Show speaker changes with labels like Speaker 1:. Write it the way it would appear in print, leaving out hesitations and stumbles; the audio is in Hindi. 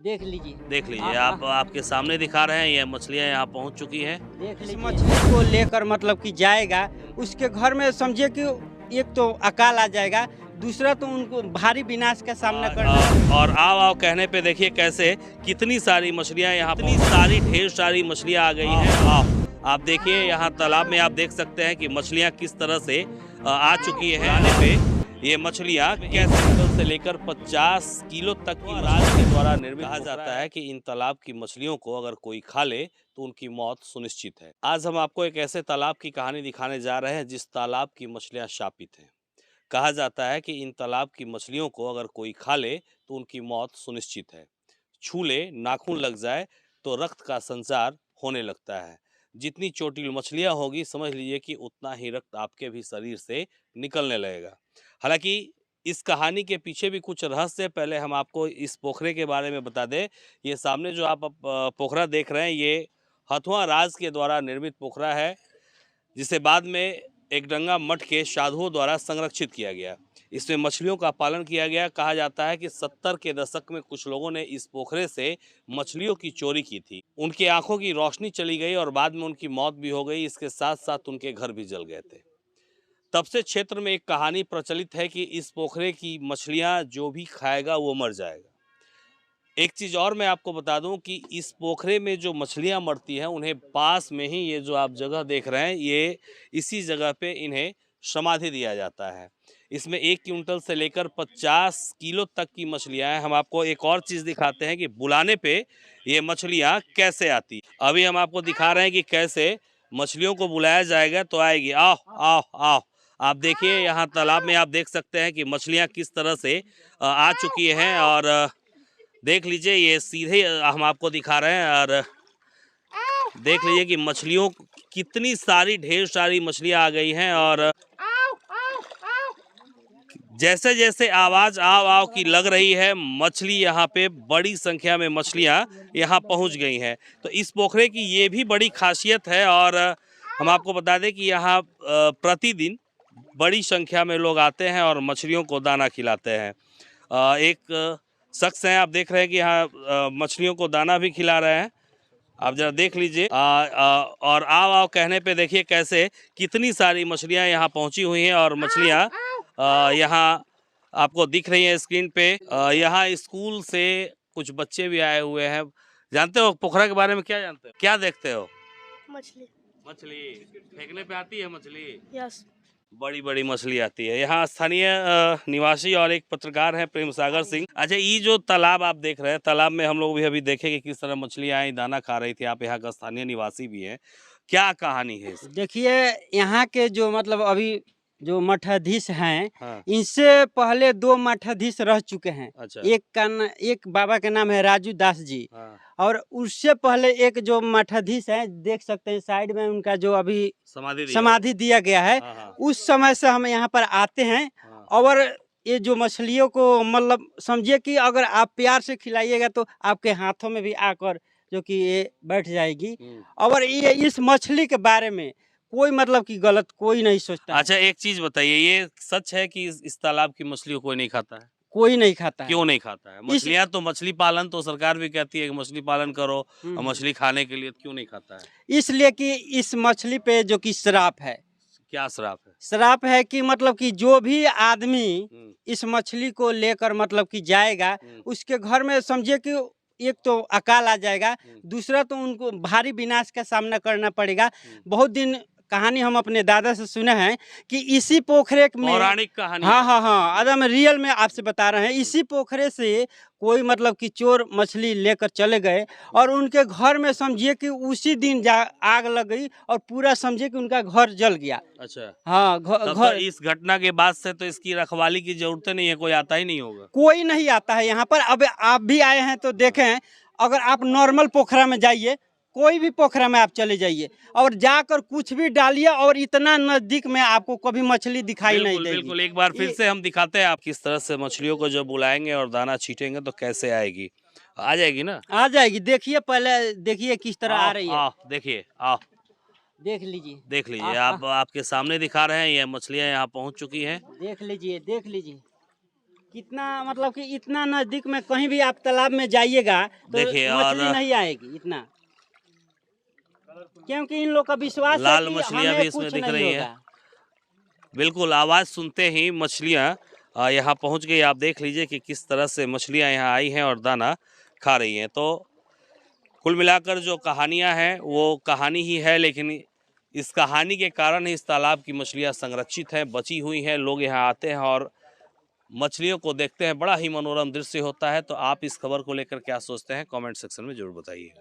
Speaker 1: देख लीजिए आप आपके सामने दिखा रहे हैं, ये मछलियाँ यहाँ पहुँच चुकी हैं।
Speaker 2: देख लीजिए मछली को लेकर मतलब कि जाएगा, उसके घर में समझिए कि एक तो अकाल आ जाएगा, दूसरा तो उनको भारी विनाश का सामना करना।
Speaker 1: और आओ आओ कहने पे देखिए कैसे कितनी सारी मछलियाँ यहाँ, इतनी सारी ढेर सारी मछलियाँ आ गई हैं। आओ आप देखिए यहाँ तालाब में आप देख सकते हैं कि मछलियाँ किस तरह से आ चुकी हैं। आने पे ये मछलियाँ कैसे किलो से लेकर 50 किलो तक की राज के द्वारा निर्मित कहा जाता है कि इन तालाब की मछलियों को अगर कोई खा ले तो उनकी मौत सुनिश्चित है। आज हम आपको एक ऐसे तालाब की कहानी दिखाने जा रहे हैं जिस तालाब की मछलियाँ शापित हैं। कहा जाता है कि इन तालाब की मछलियों को अगर कोई खा ले तो उनकी मौत सुनिश्चित है। छू ले, नाखून लग जाए तो रक्त का संचार होने लगता है। जितनी चोटिल मछलियाँ होगी समझ लीजिए कि उतना ही रक्त आपके भी शरीर से निकलने लगेगा। हालांकि इस कहानी के पीछे भी कुछ रहस्य, पहले हम आपको इस पोखरे के बारे में बता दें। ये सामने जो आप पोखरा देख रहे हैं ये हथुआ राज के द्वारा निर्मित पोखरा है, जिसे बाद में एकडंगा मठ के साधुओं द्वारा संरक्षित किया गया। इसमें मछलियों का पालन किया गया। कहा जाता है कि 70 के दशक में कुछ लोगों ने इस पोखरे से मछलियों की चोरी की थी। उनकी आंखों की रोशनी चली गई और बाद में उनकी मौत भी हो गई। इसके साथ साथ उनके घर भी जल गए थे। तब से क्षेत्र में एक कहानी प्रचलित है कि इस पोखरे की मछलियां जो भी खाएगा वो मर जाएगा। एक चीज़ और मैं आपको बता दूं कि इस पोखरे में जो मछलियां मरती हैं उन्हें पास में ही ये जो आप जगह देख रहे हैं, ये इसी जगह पे इन्हें समाधि दिया जाता है। इसमें 1 क्विंटल से लेकर 50 किलो तक की मछलियां हैं। हम आपको एक और चीज़ दिखाते हैं कि बुलाने पे ये मछलियां कैसे आती। अभी हम आपको दिखा रहे हैं कि कैसे मछलियों को बुलाया जाएगा तो आएगी। आओ आओ आओ आप देखिए यहाँ तालाब में आप देख सकते हैं कि मछलियाँ किस तरह से आ चुकी हैं। और देख लीजिए ये सीधे हम आपको दिखा रहे हैं और देख लीजिए कि मछलियों कितनी सारी ढेर सारी मछलियाँ आ गई हैं। और जैसे जैसे आवाज़ आओ आओ की लग रही है, मछली यहाँ पे बड़ी संख्या में मछलियाँ यहाँ पहुँच गई हैं। तो इस पोखरे की ये भी बड़ी खासियत है। और हम आपको बता दें कि यहाँ प्रतिदिन बड़ी संख्या में लोग आते हैं और मछलियों को दाना खिलाते हैं। एक शख्स हैं, आप देख रहे हैं कि यहाँ मछलियों को दाना भी खिला रहे हैं। आप जरा देख लीजिए। और आओ आओ कहने पे देखिए कैसे कितनी सारी मछलियाँ यहाँ पहुँची हुई हैं। और मछलियाँ यहाँ आपको दिख रही हैं स्क्रीन पे। यहाँ स्कूल से कुछ बच्चे भी आए हुए हैं। जानते हो पोखरा के बारे में क्या जानते हो, क्या देखते हो?
Speaker 3: मछली।
Speaker 1: मछली फेंकने पे आती है मछली।
Speaker 3: यस।
Speaker 1: बड़ी बड़ी मछली आती है। यहाँ स्थानीय निवासी और एक पत्रकार हैं प्रेम सागर सिंह। अच्छा, ये जो तालाब आप देख रहे हैं, तालाब में हम लोग भी अभी देखे कि किस तरह मछलियाँ आई दाना खा रही थी। आप यहाँ का स्थानीय निवासी भी हैं, क्या कहानी है इसकी?
Speaker 2: देखिए यहाँ के जो मतलब अभी जो मठाधीश हैं,
Speaker 1: हाँ।
Speaker 2: इनसे पहले 2 मठाधीश रह चुके हैं।
Speaker 1: अच्छा।
Speaker 2: एक बाबा का नाम है राजू दास जी।
Speaker 1: हाँ।
Speaker 2: और उससे पहले एक जो मठाधीश है, देख सकते हैं साइड में उनका जो अभी समाधि दिया गया है।
Speaker 1: हाँ, हाँ।
Speaker 2: उस समय से हम यहाँ पर आते हैं।
Speaker 1: हाँ।
Speaker 2: और ये जो मछलियों को मतलब समझिए कि अगर आप प्यार से खिलाइएगा तो आपके हाथों में भी आकर जो कि ये बैठ जाएगी। और ये इस मछली के बारे में कोई मतलब कि गलत कोई नहीं सोचता।
Speaker 1: अच्छा, एक चीज बताइए, ये सच है कि इस तालाब की मछलियों कोई नहीं खाता है?
Speaker 2: कोई नहीं खाता है।
Speaker 1: क्यों नहीं खाता है? मछलियाँ तो मछली पालन तो सरकार भी कहती है कि मछली पालन करो और मछली खाने के लिए, क्यों नहीं खाता है?
Speaker 2: इसलिए कि इस मछली पे जो कि श्राप है।
Speaker 1: क्या श्राप है?
Speaker 2: श्राप है कि मतलब कि जो भी आदमी इस मछली को लेकर मतलब कि जाएगा, उसके घर में समझिए कि एक तो अकाल आ जाएगा, दूसरा तो उनको भारी विनाश का सामना करना पड़ेगा। बहुत दिन कहानी हम अपने दादा से सुने हैं कि इसी पोखरे में,
Speaker 1: पौराणिक कहानी।
Speaker 2: हाँ एकदम रियल में आपसे बता रहे हैं। इसी पोखरे से कोई मतलब कि चोर मछली लेकर चले गए और उनके घर में समझिए कि उसी दिन आग लग गई और पूरा समझिए कि उनका घर जल गया।
Speaker 1: अच्छा।
Speaker 2: हाँ
Speaker 1: घर। तो इस घटना के बाद से तो इसकी रखवाली की जरूरत नहीं है, कोई आता ही नहीं होगा।
Speaker 2: कोई नहीं आता है यहाँ पर। अब आप भी आए हैं तो देखें, अगर आप नॉर्मल पोखरा में जाइए, कोई भी पोखरा में आप चले जाइए और जाकर कुछ भी डालिए और इतना नजदीक में आपको कभी मछली दिखाई नहीं देगी।
Speaker 1: बिल्कुल, एक बार फिर से हम दिखाते हैं आप किस तरह से मछलियों को जब बुलाएंगे और दाना छीटेंगे तो कैसे आएगी। आ जाएगी ना?
Speaker 2: आ जाएगी। देखिए पहले देखिए किस तरह आ रही है।
Speaker 1: देखिए, आओ
Speaker 2: देख लीजिए।
Speaker 1: देख लीजिए आप आपके सामने दिखा रहे हैं, ये मछलियाँ यहाँ पहुँच चुकी हैं।
Speaker 2: देख लीजिए, देख लीजिए। कितना मतलब कि इतना नजदीक में कहीं भी आप तालाब में जाइएगा तो
Speaker 1: देखिए,
Speaker 2: मछली
Speaker 1: और
Speaker 2: नहीं आएगी इतना, क्योंकि इन लोग का विश्वास है
Speaker 1: लाल
Speaker 2: कि
Speaker 1: मछलियां
Speaker 2: हमें
Speaker 1: भी इसमें
Speaker 2: कुछ
Speaker 1: दिख
Speaker 2: नहीं
Speaker 1: रही हैं।
Speaker 2: होगा।
Speaker 1: बिल्कुल, आवाज़ सुनते ही मछलियाँ यहाँ पहुँच गई। आप देख लीजिए कि किस तरह से मछलियाँ यहाँ आई हैं और दाना खा रही हैं। तो कुल मिलाकर जो कहानियाँ हैं वो कहानी ही है, लेकिन इस कहानी के कारण ही इस तालाब की मछलियाँ संरक्षित हैं, बची हुई हैं। लोग यहाँ आते हैं और मछलियों को देखते हैं, बड़ा ही मनोरम दृश्य होता है। तो आप इस खबर को लेकर क्या सोचते हैं, कमेंट सेक्शन में ज़रूर बताइए।